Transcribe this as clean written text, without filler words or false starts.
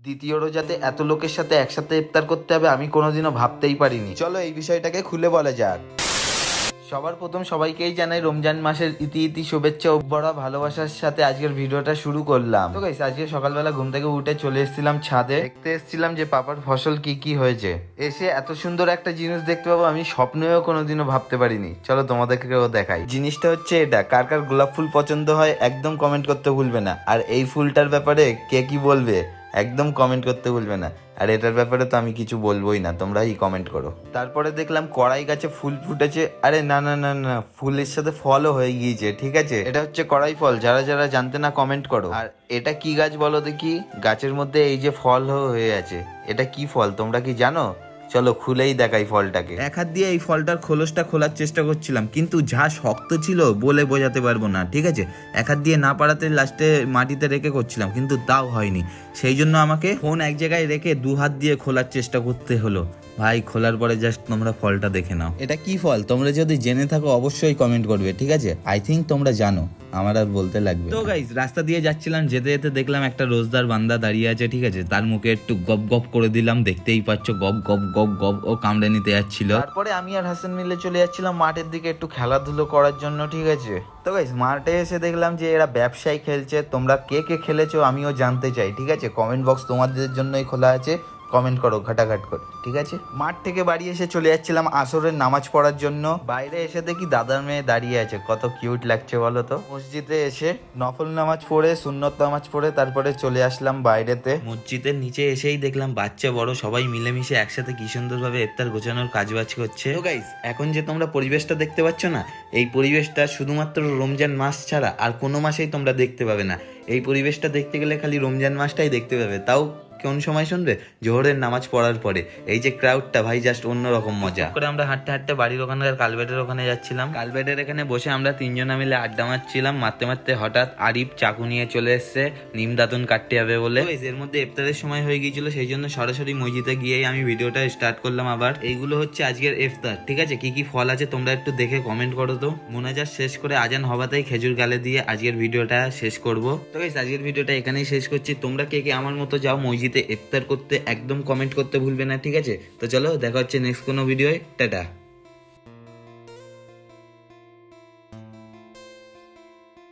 দ্বিতীয় রোজাতে এত লোকের সাথে একসাথে ইফতার করতে হবে আমি কোনোদিনও ভাবতেই পারিনি। চলো এই বিষয়টাকে খুলে বলা যাক। সবার প্রথম সবাইকেই জানাই রমজান মাসের ইতি শুভেচ্ছা ও বড় ভালোবাসার সাথে আজকের ভিডিওটা শুরু করলাম। তো গাইস, আজকে সকালবেলা ঘুম থেকে উঠে চলে এসেছিলাম ছাদে, দেখতে এসেছিলাম যে পাপার ফসল কি কি হয়েছে। এসে এত সুন্দর একটা জিনিস দেখতে পাবো আমি স্বপ্নেও কোনোদিনও ভাবতে পারিনি। চলো তোমাদেরকেও দেখাই। জিনিসটা হচ্ছে এটা, কার কার গোলাপ ফুল পছন্দ হয় একদম কমেন্ট করতে ভুলবে না। আর এই ফুলটার ব্যাপারে কে কি বলবে একদম কমেন্ট করতে ভুলবে না। আর এটার ব্যাপারে তো আমি কিছু বলবোই না, তোমরাই কমেন্ট করো। তারপরে দেখলাম কড়াই গাছে ফুল ফুটেছে। আরে না না না না, ফুলের সাথে ফলও হয়ে গিয়েছে। ঠিক আছে, এটা হচ্ছে কড়াই ফল। যারা যারা জানতে না কমেন্ট করো। আর এটা কি গাছ বলো দেখি? গাছের মধ্যে এই যে ফল হয়ে আছে, এটা কি ফল তোমরা কি জানো? চলো খুলেই দেখাই ফলটাকে। এক হাত দিয়ে এই ফলটার খোলসটা খোলার চেষ্টা করছিলাম, কিন্তু যা শক্ত ছিল বলে বোঝাতে পারবো না। ঠিক আছে, এক হাত দিয়ে না পারাতে লাস্টে মাটিতে রেখে করছিলাম, কিন্তু তাও হয়নি। সেই জন্য আমাকে ফোন এক জায়গায় রেখে দু হাত দিয়ে খোলার চেষ্টা করতে হলো। ভাই, খোলার পরে জাস্ট তোমরা ফলটা দেখে নাও। এটা কি ফল তোমরা যদি জেনে থাকো অবশ্যই কমেন্ট করবে। ঠিক আছে, আই থিঙ্ক তোমরা জানো, আমার আর বলতে লাগবে। তো গাইস, রাস্তা দিয়ে যাচ্ছিলাম, যেতে যেতে দেখলাম একটা রোজদার বান্দা দাঁড়িয়ে আছে। ঠিক আছে, তার মুখে একটু গপ গপ করে দিলাম, দেখতেই পাচ্ছ গপ গপ গপ গপ ও কামড়ে নিতে যাচ্ছিল। তারপরে আমি আর হাসান মিলে চলে যাচ্ছিলাম মাঠের দিকে একটু খেলাধুলো করার জন্য। ঠিক আছে, তো গাইস মাঠে এসে দেখলাম যে এরা ব্যবসায়ী খেলছে। তোমরা কে কে খেলেছো আমিও জানতে চাই। ঠিক আছে, কমেন্ট বক্স তোমাদের জন্যই খোলা আছে, কমেন্ট করো ঘাটাঘাট করে। ঠিক আছে, মাঠ থেকে বাড়ি এসে চলে যাচ্ছিলাম আসরের নামাজ পড়ার জন্য। বাইরে এসে দেখি দাদার মেয়ে দাঁড়িয়ে আছে, কত কিউট লাগছে বলো তো। মসজিদে এসে নফল নামাজ পড়ে সুন্নত নামাজ পড়ে তারপরে চলে আসলাম বাইরেতে। মসজিদের নিচে এসেই দেখলাম বাচ্চা বড় সবাই মিলেমিশে একসাথে কি সুন্দরভাবে ইফতার গোছানোর কাজবাজ করছে। তো গাইস, এখন যে তোমরা পরিবেশটা দেখতে পাচ্ছ না, এই পরিবেশটা শুধুমাত্র রমজান মাস ছাড়া আর কোনো মাসেই তোমরা দেখতে পাবে না। এই পরিবেশটা দেখতে গেলে খালি রমজান মাসটাই দেখতে পাবে, তাও কোন সময় শুনবে? জোহরের নামাজ পড়ার পরে। এই যে ক্রাউডটা ভাই, জাস্ট অন্যরকম মজা করে। আমরা হাঁটতে হাঁটতে বাড়ির ওখানকার কালবেটের ওখানে যাচ্ছিলাম। কালবেটের এখানে বসে আমরা তিনজনা মিলে আড্ডা মারছিলাম। মারতে মারতে হঠাৎ আরিফ চাকু নিয়ে চলে এসছে নিম দাতুন কাটতে হবে বলে। এর মধ্যে ইফতারের সময় হয়ে গিয়েছিল, সেই জন্য সরাসরি মসজিদে গিয়েই আমি ভিডিওটা স্টার্ট করলাম আবার। এইগুলো হচ্ছে আজকের ইফতার। ঠিক আছে, কি কি ফল আছে তোমরা একটু দেখে কমেন্ট করো তো। মোনাজাত শেষ করে আজান হবাতেই খেজুর গালে দিয়ে আজকের ভিডিওটা শেষ করব। তো গাইস, আজকের ভিডিওটা এখানেই শেষ করছি। তোমরা কে কে আমার মতো যাও মসজিদে ইফতার করতে একদম কমেন্ট করতে ভুলবে না। ঠিক আছে, তো চলো দেখা হচ্ছে নেক্সট কোনো ভিডিওয়। টাটা।